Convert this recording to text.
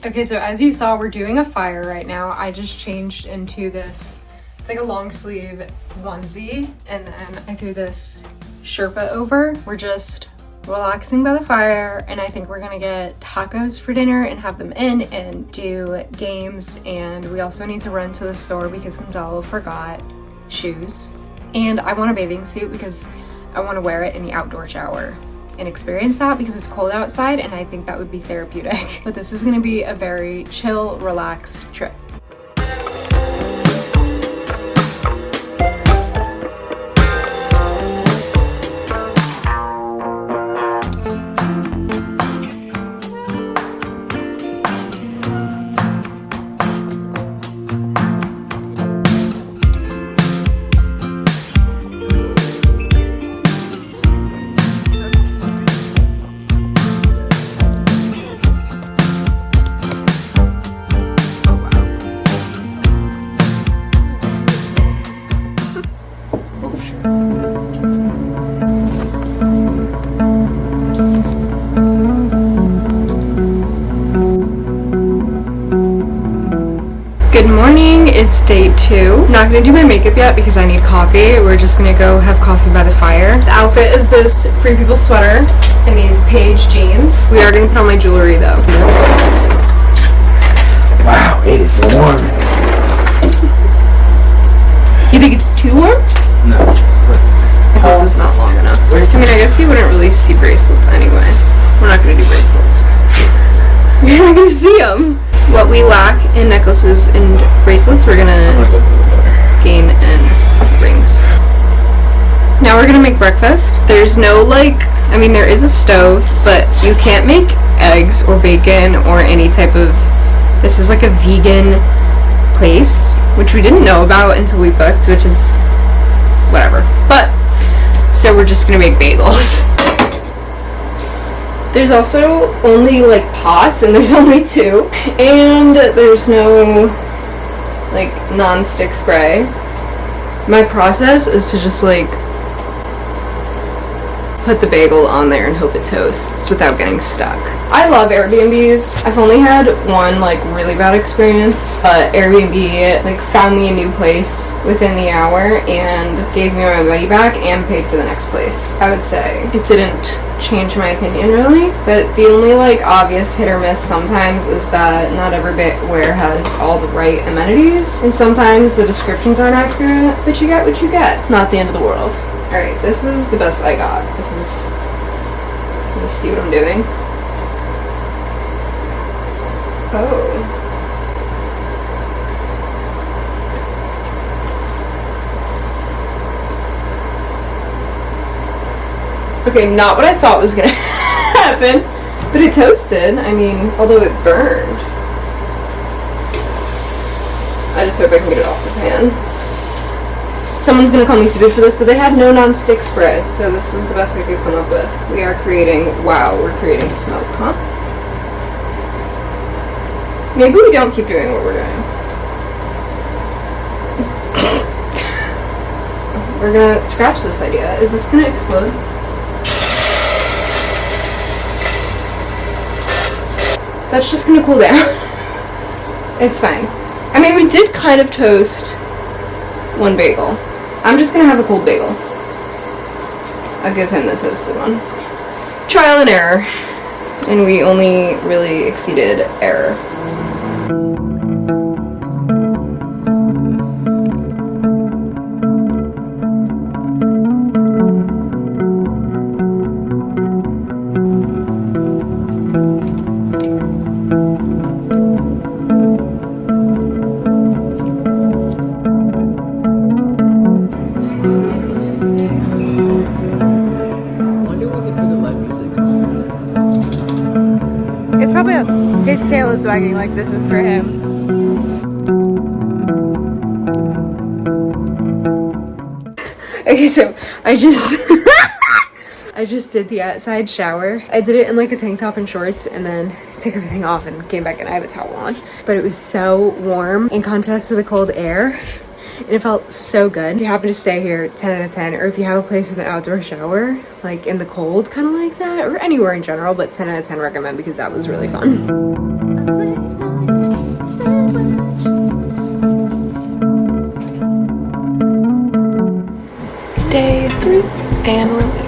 Okay, so as you saw, we're doing a fire right now. I just changed into this, it's like a long sleeve onesie, and then I threw this Sherpa over. We're just relaxing by the fire, and I think we're gonna get tacos for dinner and have them in and do games. And we also need to run to the store because Gonzalo forgot shoes. And I want a bathing suit because I want to wear it in the outdoor shower and experience that because it's cold outside, and I think that would be therapeutic. But this is gonna be a very chill, relaxed trip. Good morning, it's day 2. Not gonna do my makeup yet because I need coffee. We're just gonna go have coffee by the fire. The outfit is this Free People sweater and these Paige jeans. We are gonna put on my jewelry though. Wow, it is warm. You think it's too warm? No. This is not long enough. I mean, I guess you wouldn't really see bracelets anyway. We're not gonna do bracelets. You're not gonna see them. What we lack in necklaces and bracelets, we're gonna gain in rings. Now we're gonna make breakfast. There's no I mean there is a stove, but you can't make eggs or bacon or any type of, this is like a vegan place, which we didn't know about until we booked, which is whatever. But, so we're just gonna make bagels. There's also only pots, and there's only 2, and there's no non-stick spray. My process is to just put the bagel on there and hope it toasts without getting stuck. I love Airbnbs. I've only had one really bad experience, but Airbnb found me a new place within the hour and gave me my money back and paid for the next place. I would say it didn't change my opinion really, but the only obvious hit or miss sometimes is that not everywhere has all the right amenities, and sometimes the descriptions aren't accurate, but you get what you get. It's not the end of the world. Alright, this is the best I got. Can you see what I'm doing? Oh. Okay, not what I thought was gonna happen, but it toasted. I mean, although it burned. I just hope I can get it off the pan. Someone's gonna call me stupid for this, but they had no non-stick spread, so this was the best I could come up with. We are creating, we're creating smoke, huh? Maybe we don't keep doing what we're doing. We're gonna scratch this idea. Is this gonna explode? That's just gonna cool down. It's fine. I mean, we did kind of toast one bagel. I'm just gonna have a cold bagel. I'll give him the toasted one. Trial and error. And we only really exceeded error. It's probably his tail is wagging like this is for him. Okay, so I just did the outside shower. I did it in a tank top and shorts, and then took everything off and came back and I have a towel on. But it was so warm in contrast to the cold air. And it felt so good. If you happen to stay here, 10 out of 10, or if you have a place with an outdoor shower, in the cold, kind of like that, or anywhere in general, but 10 out of 10 recommend because that was really fun. Day 3 and release.